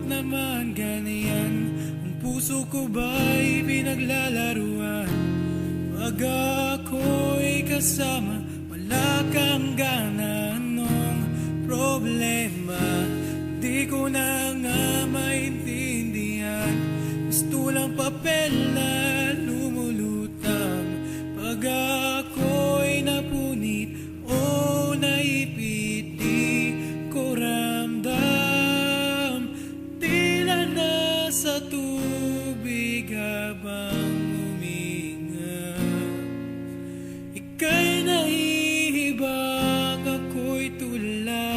naman ganyan? Ang puso ko ba'y pinaglalaruan? Pag ako'y kasama, wala kang gana. Anong problema? Di ko na nga maintindihan. Gusto lang papel na lumulutang. Pag ako'y napunit o naipit, di ko ramdam. Tila nasa tubig habang huminga. Ika'y nahihibang, ako'y tula.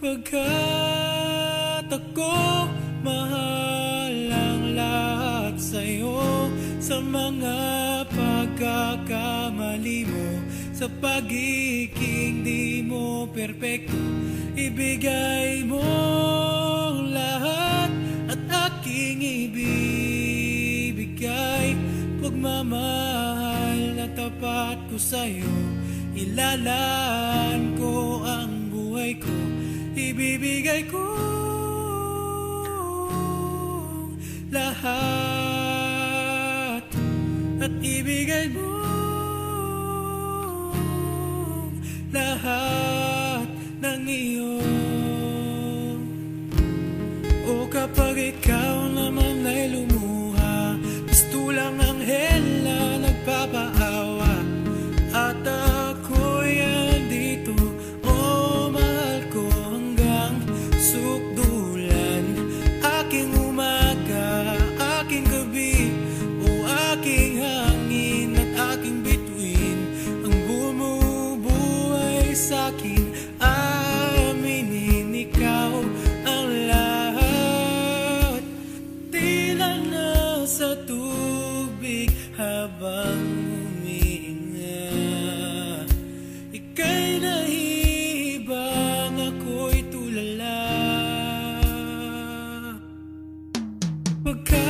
Pagkat ako mahal ang lahat sa'yo, sa mga pagkakamali mo, sa pagiging di mo perpekto, ibigay mo lahat at aking ibibigay. Pagmamahal na tapat ko sa'yo, ilalaan ko ang buhay ko, ibibigay ko lahat at ibigay mo lahat ng iyo. O kapag ikaw naman ay lumuha, gusto lang anghel na nagpapaawa, at ako'y andito, o mahal ko hanggang sukdulan. Aking umaga, aking gabi, o aking hangin at aking bituin, ang bumubuhay sa'kin, aminin ikaw ang lahat. Tila nasa tubig habang huminga. Ika'y nahihibang, ako'y tulala. Pagka